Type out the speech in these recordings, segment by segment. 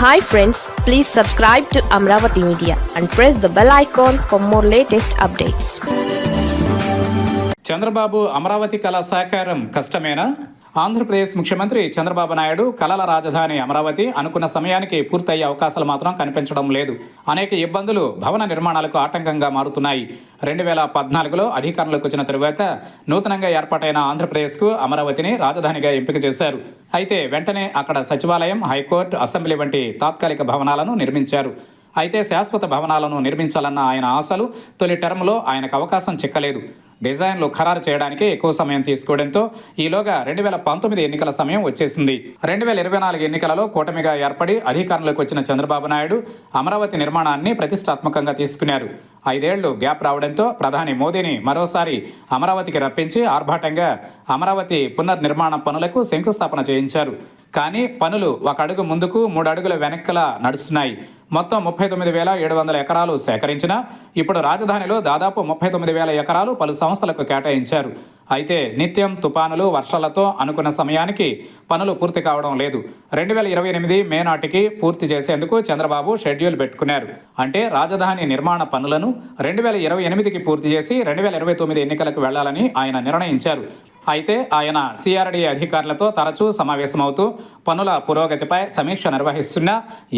Hi friends, please subscribe to Amravati Media and press the bell icon for more latest updates. Chandrababu Amaravati కళ సాకారం కష్టమేనా? ఆంధ్రప్రదేశ్ ముఖ్యమంత్రి చంద్రబాబు నాయుడు కళల రాజధాని అమరావతి అనుకున్న సమయానికి పూర్తయ్యే అవకాశాలు మాత్రం కనిపించడం లేదు. అనేక ఇబ్బందులు భవన నిర్మాణాలకు ఆటంకంగా మారుతున్నాయి. 2014లో అధికారంలోకి వచ్చిన తరువాత నూతనంగా ఏర్పాటైన ఆంధ్రప్రదేశ్కు అమరావతిని రాజధానిగా ఎంపిక చేశారు. అయితే వెంటనే అక్కడ సచివాలయం, హైకోర్టు, అసెంబ్లీ వంటి తాత్కాలిక భవనాలను నిర్మించారు. అయితే శాశ్వత భవనాలను నిర్మించాలన్న ఆయన ఆశలు తొలి టర్మ్లో ఆయనకు అవకాశం చిక్కలేదు. డిజైన్లు ఖరారు చేయడానికి ఎక్కువ సమయం తీసుకోవడంతో ఈలోగా 2019 ఎన్నికల సమయం వచ్చేసింది. 2024 ఎన్నికలలో కూటమిగా ఏర్పడి అధికారంలోకి వచ్చిన చంద్రబాబు నాయుడు అమరావతి నిర్మాణాన్ని ప్రతిష్టాత్మకంగా తీసుకున్నారు. 5 ఏళ్లు గ్యాప్ రావడంతో ప్రధాని మోదీని మరోసారి అమరావతికి రప్పించి ఆర్భాటంగా అమరావతి పునర్నిర్మాణ పనులకు శంకుస్థాపన చేయించారు. కానీ పనులు 1 అడుగు ముందుకు 3 అడుగుల వెనక్కలా నడుస్తున్నాయి. మొత్తం 39,700 ఎకరాలు సేకరించినా ఇప్పుడు రాజధానిలో దాదాపు 39,000 ఎకరాలు పలు సంస్థలకు కేటాయించారు. అయితే నిత్యం తుపానులు, వర్షాలతో అనుకున్న సమయానికి పనులు పూర్తి కావడం లేదు. 2028 మే నాటికి పూర్తి చేసేందుకు చంద్రబాబు షెడ్యూల్ పెట్టుకున్నారు. అంటే రాజధాని నిర్మాణ పనులను 2028కి పూర్తి చేసి 2029 ఎన్నికలకు వెళ్లాలని ఆయన నిర్ణయించారు. అయితే ఆయన సిఆర్డీఏ అధికారులతో తరచూ సమావేశమవుతూ పనుల పురోగతిపై సమీక్ష నిర్వహిస్తున్నా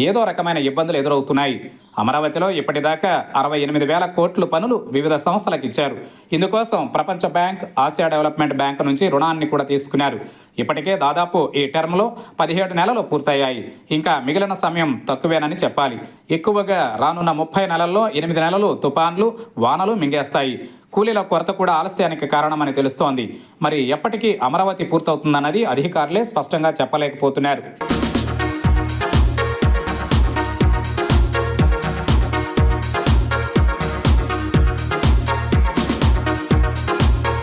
ఏదో రకమైన ఇబ్బందులు ఎదురవుతున్నాయి. అమరావతిలో ఇప్పటిదాకా 68,000 కోట్ల పనులు వివిధ సంస్థలకు ఇచ్చారు. ఇందుకోసం ప్రపంచ బ్యాంక్, ఆసియా డెవలప్మెంట్ బ్యాంక్ నుంచి రుణాన్ని కూడా తీసుకున్నారు. ఇప్పటికే దాదాపు ఈ టర్మ్లో 17 నెలలు పూర్తయ్యాయి. ఇంకా మిగిలిన సమయం తక్కువేనని చెప్పాలి. ఎక్కువగా రానున్న 30 నెలల్లో 8 నెలలు తుపాన్లు, వానలు మింగేస్తాయి. కూలీల కొరత కూడా ఆలస్యానికి కారణమని తెలుస్తోంది. మరి ఎప్పటికీ అమరావతి పూర్తవుతుందన్నది అధికారులే స్పష్టంగా చెప్పలేకపోతున్నారు.